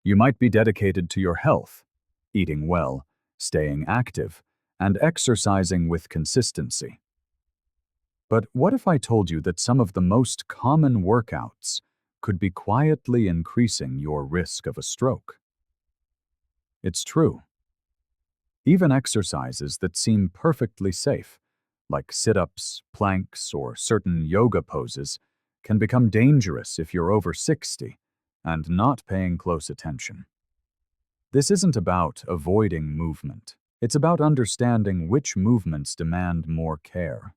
You might be dedicated to your health, eating well, staying active, and exercising with consistency. But what if I told you that some of the most common workouts could be quietly increasing your risk of a stroke? It's true. Even exercises that seem perfectly safe, like sit-ups, planks, or certain yoga poses, can become dangerous if you're over 60 and not paying close attention. This isn't about avoiding movement. It's about understanding which movements demand more care.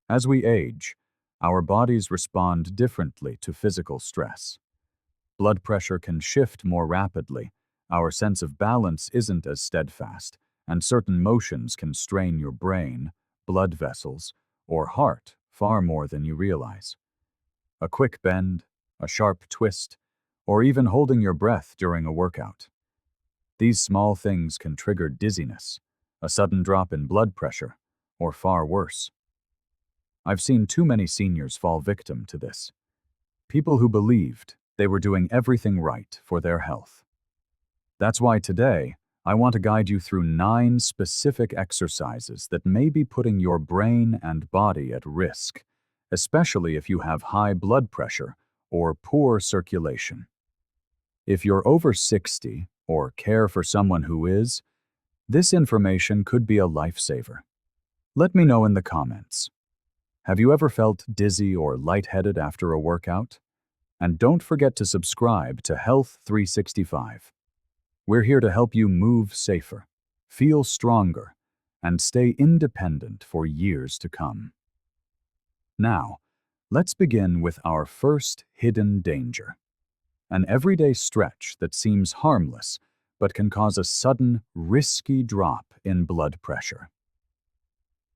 As we age, our bodies respond differently to physical stress. Blood pressure can shift more rapidly, our sense of balance isn't as steadfast, and certain motions can strain your brain, blood vessels, or heart far more than you realize. A quick bend, a sharp twist, or even holding your breath during a workout. These small things can trigger dizziness, a sudden drop in blood pressure, or far worse. I've seen too many seniors fall victim to this. People who believed they were doing everything right for their health. That's why today, I want to guide you through 9 specific exercises that may be putting your brain and body at risk, especially if you have high blood pressure or poor circulation. If you're over 60 or care for someone who is, this information could be a lifesaver. Let me know in the comments. Have you ever felt dizzy or lightheaded after a workout? And don't forget to subscribe to Health 365. We're here to help you move safer, feel stronger, and stay independent for years to come. Now, let's begin with our first hidden danger. An everyday stretch that seems harmless, but can cause a sudden, risky drop in blood pressure.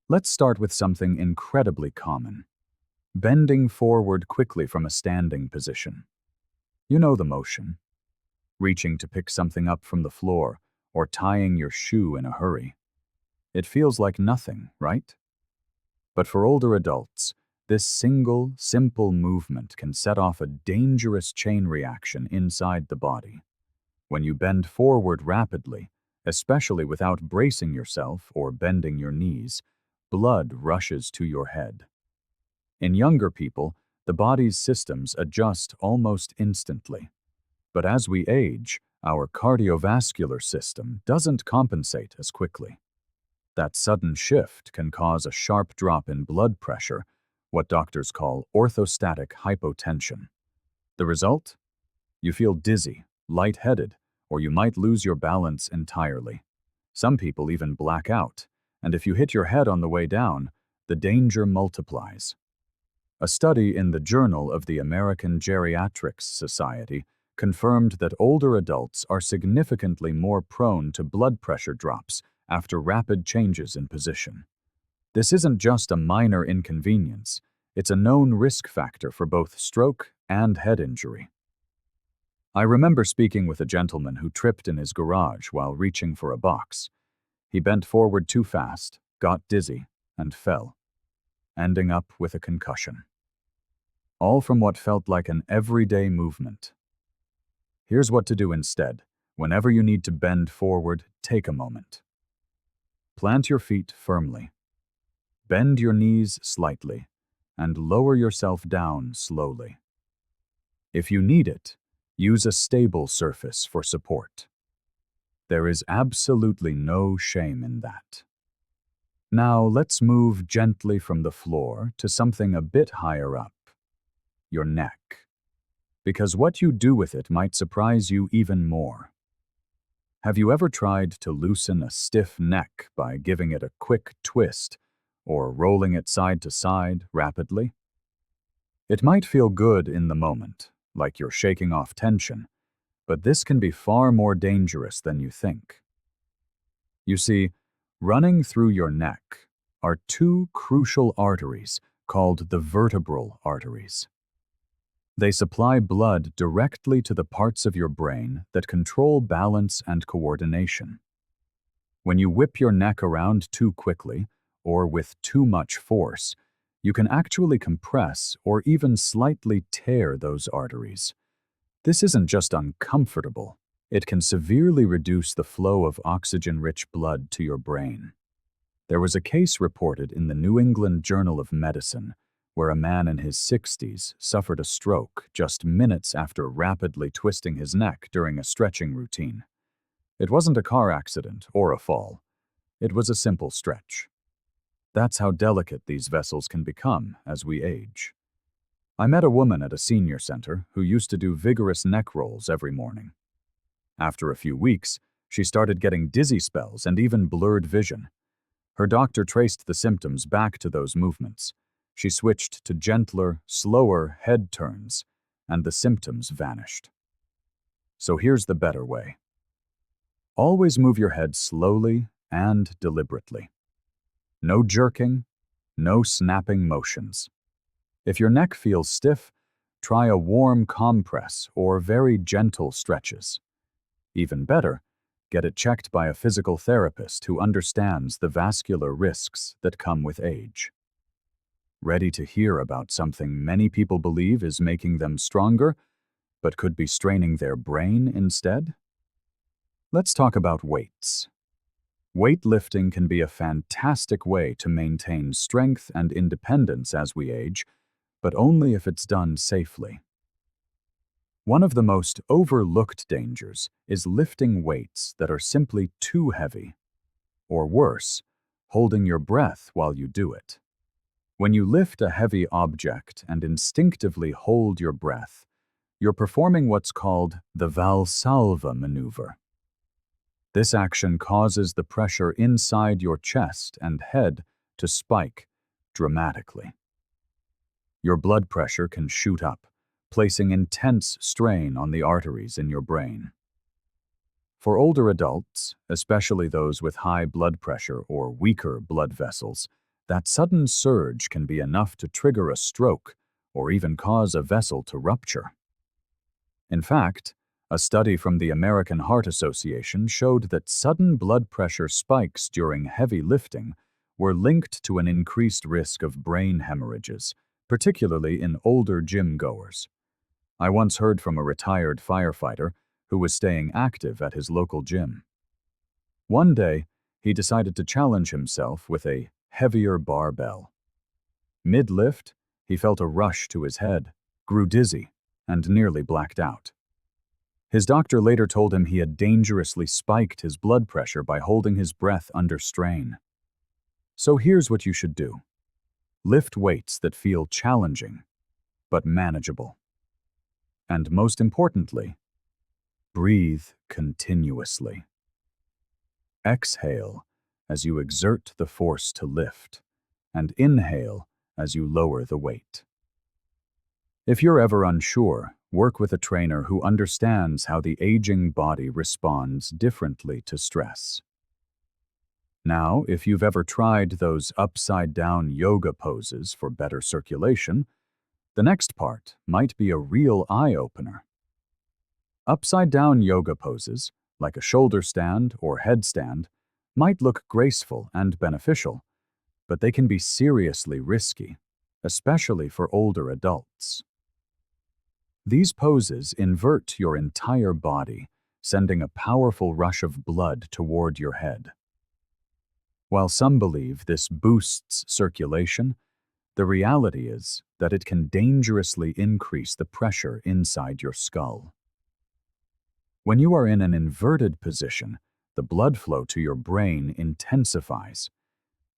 Let's start with something incredibly common. Bending forward quickly from a standing position. You know the motion. Reaching to pick something up from the floor, or tying your shoe in a hurry. It feels like nothing, right? But for older adults, this single, simple movement can set off a dangerous chain reaction inside the body. When you bend forward rapidly, especially without bracing yourself or bending your knees, blood rushes to your head. In younger people, the body's systems adjust almost instantly. But as we age, our cardiovascular system doesn't compensate as quickly. That sudden shift can cause a sharp drop in blood pressure, what doctors call orthostatic hypotension. The result? You feel dizzy, lightheaded, or you might lose your balance entirely. Some people even black out, and if you hit your head on the way down, the danger multiplies. A study in the Journal of the American Geriatrics Society confirmed that older adults are significantly more prone to blood pressure drops after rapid changes in position. This isn't just a minor inconvenience, it's a known risk factor for both stroke and head injury. I remember speaking with a gentleman who tripped in his garage while reaching for a box. He bent forward too fast, got dizzy, and fell, ending up with a concussion. All from what felt like an everyday movement. Here's what to do instead. Whenever you need to bend forward, take a moment. Plant your feet firmly. Bend your knees slightly, and lower yourself down slowly. If you need it, use a stable surface for support. There is absolutely no shame in that. Now let's move gently from the floor to something a bit higher up. Your neck. Because what you do with it might surprise you even more. Have you ever tried to loosen a stiff neck by giving it a quick twist or rolling it side to side rapidly? It might feel good in the moment, like you're shaking off tension, but this can be far more dangerous than you think. You see, running through your neck are 2 crucial arteries called the vertebral arteries. They supply blood directly to the parts of your brain that control balance and coordination. When you whip your neck around too quickly, or with too much force, you can actually compress or even slightly tear those arteries. This isn't just uncomfortable, it can severely reduce the flow of oxygen-rich blood to your brain. There was a case reported in the New England Journal of Medicine where a man in his 60s suffered a stroke just minutes after rapidly twisting his neck during a stretching routine. It wasn't a car accident or a fall. It was a simple stretch. That's how delicate these vessels can become as we age. I met a woman at a senior center who used to do vigorous neck rolls every morning. After a few weeks, she started getting dizzy spells and even blurred vision. Her doctor traced the symptoms back to those movements. She switched to gentler, slower head turns, and the symptoms vanished. So here's the better way. Always move your head slowly and deliberately. No jerking, no snapping motions. If your neck feels stiff, try a warm compress or very gentle stretches. Even better, get it checked by a physical therapist who understands the vascular risks that come with age. Ready to hear about something many people believe is making them stronger, but could be straining their brain instead? Let's talk about weights. Weightlifting can be a fantastic way to maintain strength and independence as we age, but only if it's done safely. One of the most overlooked dangers is lifting weights that are simply too heavy, or worse, holding your breath while you do it. When you lift a heavy object and instinctively hold your breath, you're performing what's called the Valsalva maneuver. This action causes the pressure inside your chest and head to spike dramatically. Your blood pressure can shoot up, placing intense strain on the arteries in your brain. For older adults, especially those with high blood pressure or weaker blood vessels, that sudden surge can be enough to trigger a stroke or even cause a vessel to rupture. In fact, a study from the American Heart Association showed that sudden blood pressure spikes during heavy lifting were linked to an increased risk of brain hemorrhages, particularly in older gym goers. I once heard from a retired firefighter who was staying active at his local gym. One day, he decided to challenge himself with a heavier barbell. Mid-lift, he felt a rush to his head, grew dizzy, and nearly blacked out. His doctor later told him he had dangerously spiked his blood pressure by holding his breath under strain. So here's what you should do. Lift weights that feel challenging, but manageable. And most importantly, breathe continuously. Exhale as you exert the force to lift, and inhale as you lower the weight. If you're ever unsure, work with a trainer who understands how the aging body responds differently to stress. Now, if you've ever tried those upside-down yoga poses for better circulation, the next part might be a real eye-opener. Upside-down yoga poses, like a shoulder stand or headstand, might look graceful and beneficial, but they can be seriously risky, especially for older adults. These poses invert your entire body, sending a powerful rush of blood toward your head. While some believe this boosts circulation, the reality is that it can dangerously increase the pressure inside your skull. When you are in an inverted position, the blood flow to your brain intensifies.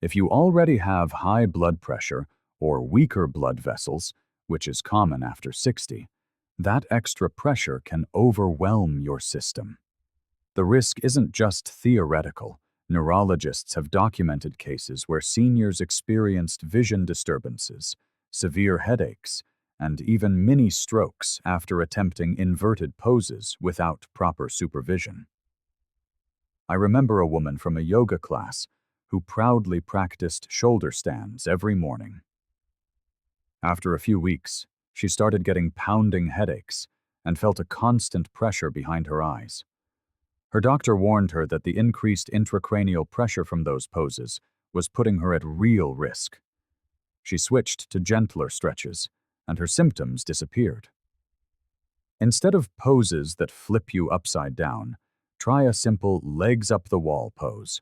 If you already have high blood pressure or weaker blood vessels, which is common after 60, that extra pressure can overwhelm your system. The risk isn't just theoretical. Neurologists have documented cases where seniors experienced vision disturbances, severe headaches, and even mini strokes after attempting inverted poses without proper supervision. I remember a woman from a yoga class who proudly practiced shoulder stands every morning. After a few weeks, she started getting pounding headaches and felt a constant pressure behind her eyes. Her doctor warned her that the increased intracranial pressure from those poses was putting her at real risk. She switched to gentler stretches, and her symptoms disappeared. Instead of poses that flip you upside down, try a simple legs up the wall pose.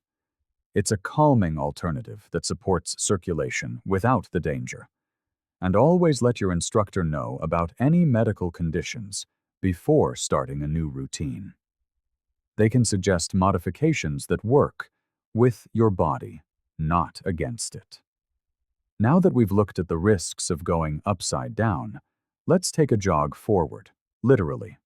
It's a calming alternative that supports circulation without the danger. And always let your instructor know about any medical conditions before starting a new routine. They can suggest modifications that work with your body, not against it. Now that we've looked at the risks of going upside down, let's take a jog forward, literally.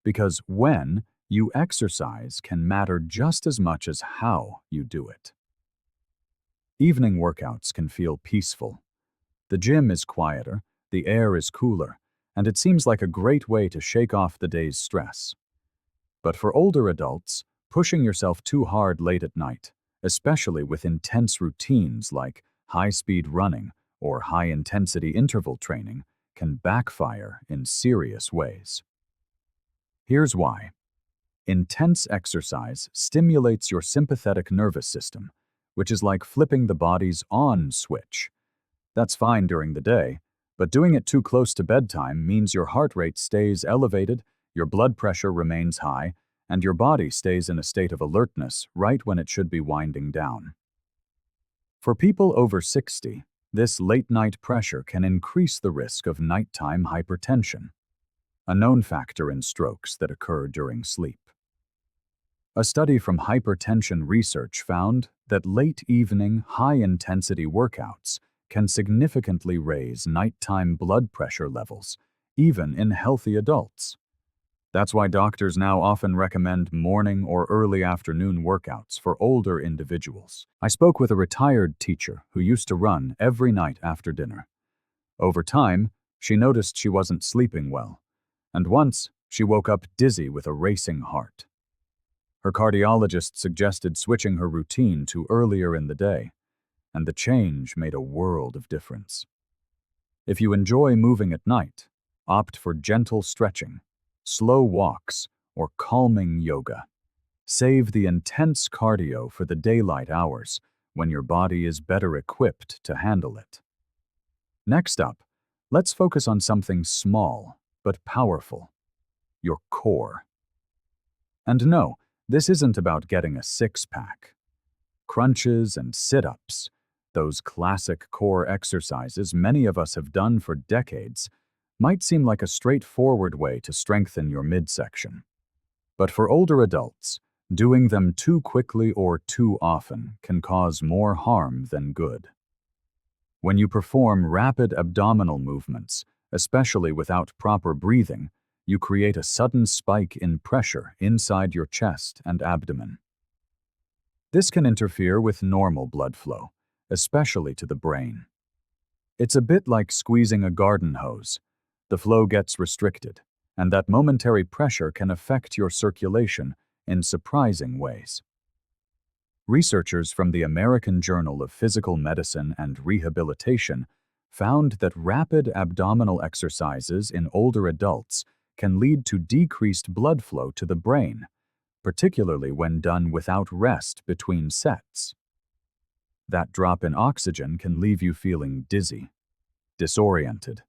Because when you exercise can matter just as much as how you do it. Evening workouts can feel peaceful. The gym is quieter, the air is cooler, and it seems like a great way to shake off the day's stress. But for older adults, pushing yourself too hard late at night, especially with intense routines like high-speed running or high-intensity interval training, can backfire in serious ways. Here's why. Intense exercise stimulates your sympathetic nervous system, which is like flipping the body's on switch. That's fine during the day, but doing it too close to bedtime means your heart rate stays elevated, your blood pressure remains high, and your body stays in a state of alertness right when it should be winding down. For people over 60, this late-night pressure can increase the risk of nighttime hypertension, a known factor in strokes that occur during sleep. A study from hypertension research found that late-evening, high-intensity workouts can significantly raise nighttime blood pressure levels, even in healthy adults. That's why doctors now often recommend morning or early afternoon workouts for older individuals. I spoke with a retired teacher who used to run every night after dinner. Over time, she noticed she wasn't sleeping well, and once she woke up dizzy with a racing heart. Her cardiologist suggested switching her routine to earlier in the day, and the change made a world of difference. If you enjoy moving at night, opt for gentle stretching, slow walks, or calming yoga. Save the intense cardio for the daylight hours when your body is better equipped to handle it. Next up, let's focus on something small but powerful: your core. And no, this isn't about getting a six-pack. Crunches and sit-ups, those classic core exercises many of us have done for decades, might seem like a straightforward way to strengthen your midsection. But for older adults, doing them too quickly or too often can cause more harm than good. When you perform rapid abdominal movements, especially without proper breathing, you create a sudden spike in pressure inside your chest and abdomen. This can interfere with normal blood flow, especially to the brain. It's a bit like squeezing a garden hose. The flow gets restricted, and that momentary pressure can affect your circulation in surprising ways. Researchers from the American Journal of Physical Medicine and Rehabilitation found that rapid abdominal exercises in older adults can lead to decreased blood flow to the brain, particularly when done without rest between sets. That drop in oxygen can leave you feeling dizzy, disoriented,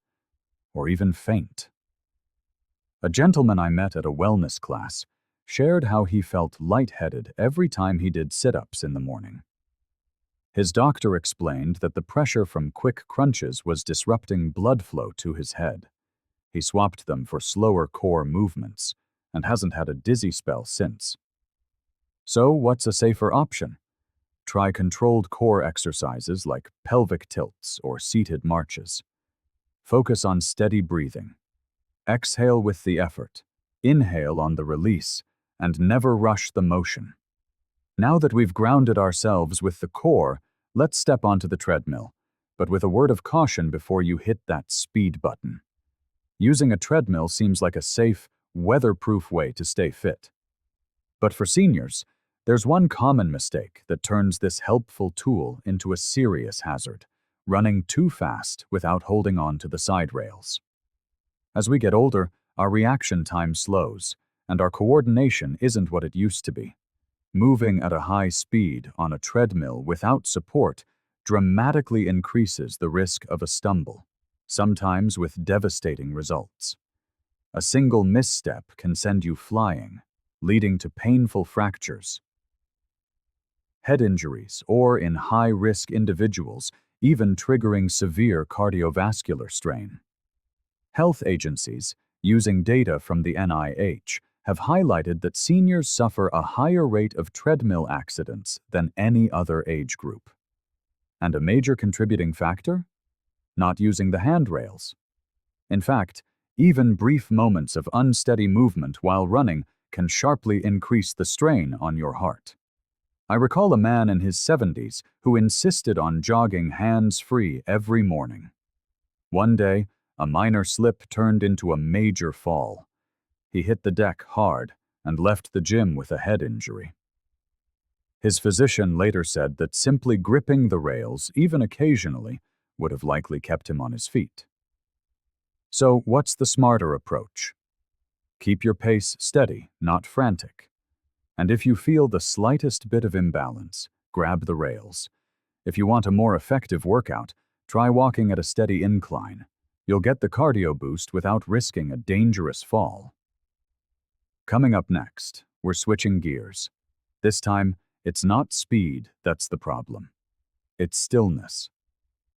or even faint. A gentleman I met at a wellness class shared how he felt lightheaded every time he did sit-ups in the morning. His doctor explained that the pressure from quick crunches was disrupting blood flow to his head. He swapped them for slower core movements and hasn't had a dizzy spell since. So what's a safer option? Try controlled core exercises like pelvic tilts or seated marches. Focus on steady breathing. Exhale with the effort, inhale on the release, and never rush the motion. Now that we've grounded ourselves with the core, let's step onto the treadmill, but with a word of caution before you hit that speed button. Using a treadmill seems like a safe, weatherproof way to stay fit. But for seniors, there's one common mistake that turns this helpful tool into a serious hazard: running too fast without holding on to the side rails. As we get older, our reaction time slows, and our coordination isn't what it used to be. Moving at a high speed on a treadmill without support dramatically increases the risk of a stumble, sometimes with devastating results. A single misstep can send you flying, leading to painful fractures, head injuries, or in high-risk individuals, even triggering severe cardiovascular strain. Health agencies, using data from the NIH, have highlighted that seniors suffer a higher rate of treadmill accidents than any other age group. And a major contributing factor? Not using the handrails. In fact, even brief moments of unsteady movement while running can sharply increase the strain on your heart. I recall a man in his 70s who insisted on jogging hands-free every morning. One day, a minor slip turned into a major fall. He hit the deck hard and left the gym with a head injury. His physician later said that simply gripping the rails, even occasionally, would have likely kept him on his feet. So, what's the smarter approach? Keep your pace steady, not frantic. And if you feel the slightest bit of imbalance, grab the rails. If you want a more effective workout, try walking at a steady incline. You'll get the cardio boost without risking a dangerous fall. Coming up next, we're switching gears. This time, it's not speed that's the problem. It's stillness.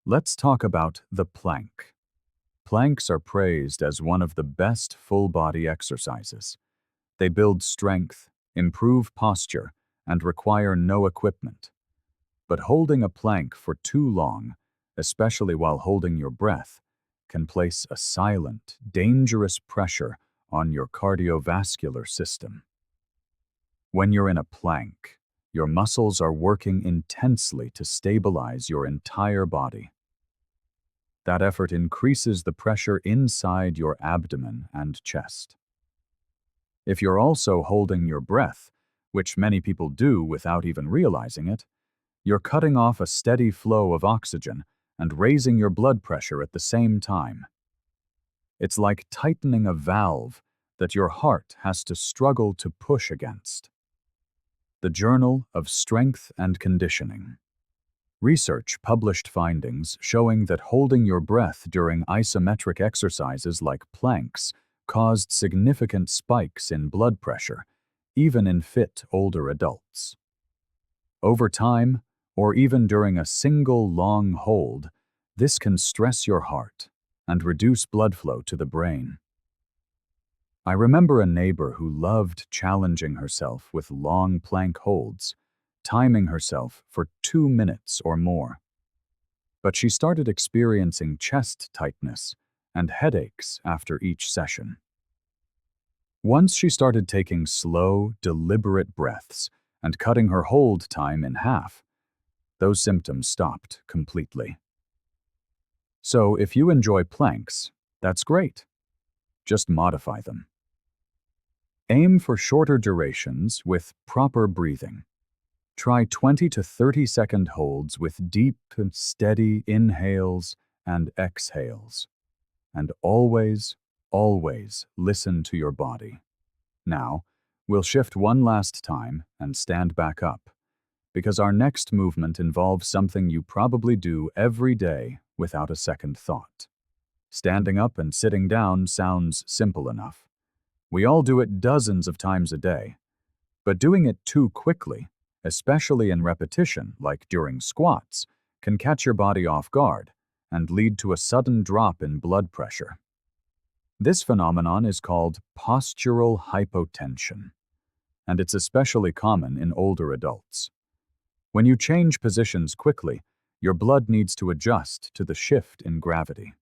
Let's talk about the plank. Planks are praised as one of the best full-body exercises. They build strength, improve posture, and require no equipment. But holding a plank for too long, especially while holding your breath, can place a silent, dangerous pressure on your cardiovascular system. When you're in a plank, your muscles are working intensely to stabilize your entire body. That effort increases the pressure inside your abdomen and chest. If you're also holding your breath, which many people do without even realizing it, you're cutting off a steady flow of oxygen and raising your blood pressure at the same time. It's like tightening a valve that your heart has to struggle to push against. The Journal of Strength and Conditioning. Research published findings showing that holding your breath during isometric exercises like planks caused significant spikes in blood pressure, even in fit older adults. Over time, or even during a single long hold, this can stress your heart and reduce blood flow to the brain. I remember a neighbor who loved challenging herself with long plank holds, timing herself for 2 minutes or more. But she started experiencing chest tightness and headaches after each session. Once she started taking slow, deliberate breaths and cutting her hold time in half, those symptoms stopped completely. So if you enjoy planks, that's great. Just modify them. Aim for shorter durations with proper breathing. Try 20 to 30-second holds with deep and steady inhales and exhales. And always, always listen to your body. Now, we'll shift one last time and stand back up, because our next movement involves something you probably do every day without a second thought. Standing up and sitting down sounds simple enough. We all do it dozens of times a day. But doing it too quickly, especially in repetition, like during squats, can catch your body off guard and lead to a sudden drop in blood pressure. This phenomenon is called postural hypotension, and it's especially common in older adults. When you change positions quickly, your blood needs to adjust to the shift in gravity.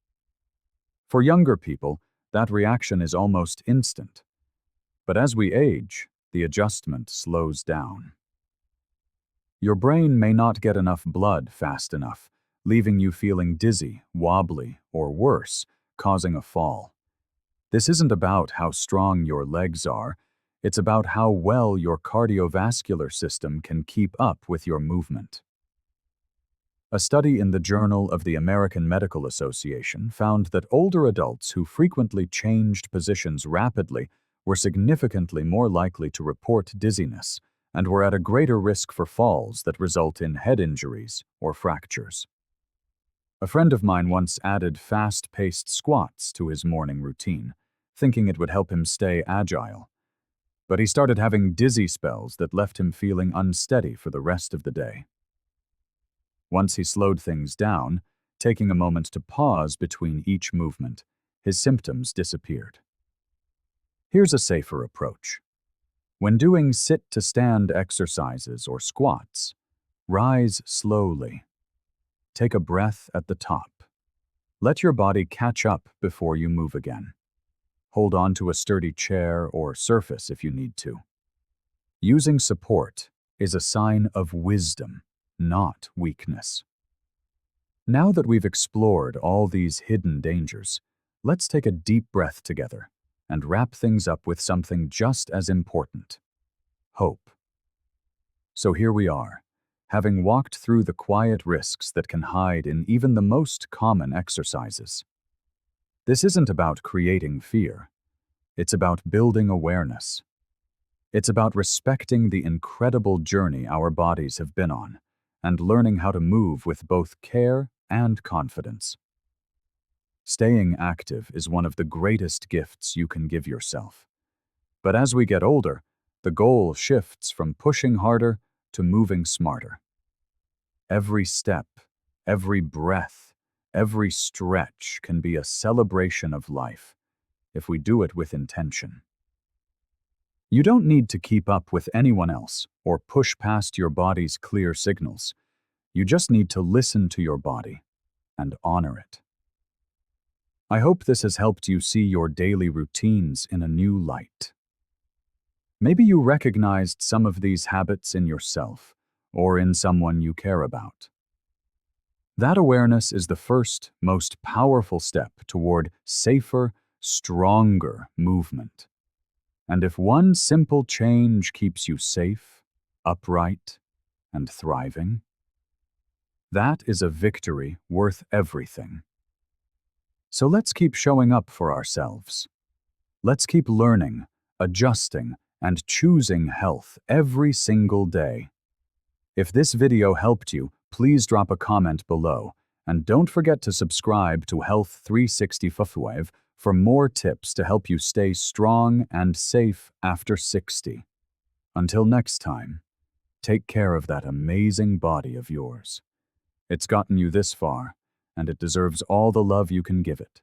For younger people, that reaction is almost instant. But as we age, the adjustment slows down. Your brain may not get enough blood fast enough, leaving you feeling dizzy, wobbly, or worse, causing a fall. This isn't about how strong your legs are, it's about how well your cardiovascular system can keep up with your movement. A study in the Journal of the American Medical Association found that older adults who frequently changed positions rapidly were significantly more likely to report dizziness and were at a greater risk for falls that result in head injuries or fractures. A friend of mine once added fast-paced squats to his morning routine, thinking it would help him stay agile. But he started having dizzy spells that left him feeling unsteady for the rest of the day. Once he slowed things down, taking a moment to pause between each movement, his symptoms disappeared. Here's a safer approach. When doing sit-to-stand exercises or squats, rise slowly. Take a breath at the top. Let your body catch up before you move again. Hold on to a sturdy chair or surface if you need to. Using support is a sign of wisdom, not weakness. Now that we've explored all these hidden dangers, let's take a deep breath together and wrap things up with something just as important: hope. So here we are, having walked through the quiet risks that can hide in even the most common exercises. This isn't about creating fear. It's about building awareness. It's about respecting the incredible journey our bodies have been on and learning how to move with both care and confidence. Staying active is one of the greatest gifts you can give yourself. But as we get older, the goal shifts from pushing harder to moving smarter. Every step, every breath, every stretch can be a celebration of life if we do it with intention. You don't need to keep up with anyone else or push past your body's clear signals. You just need to listen to your body and honor it. I hope this has helped you see your daily routines in a new light. Maybe you recognized some of these habits in yourself or in someone you care about. That awareness is the first, most powerful step toward safer, stronger movement. And if one simple change keeps you safe, upright, and thriving, that is a victory worth everything. So let's keep showing up for ourselves. Let's keep learning, adjusting, and choosing health every single day. If this video helped you, please drop a comment below, and don't forget to subscribe to Health 365 for more tips to help you stay strong and safe after 60. Until next time, take care of that amazing body of yours. It's gotten you this far, and it deserves all the love you can give it.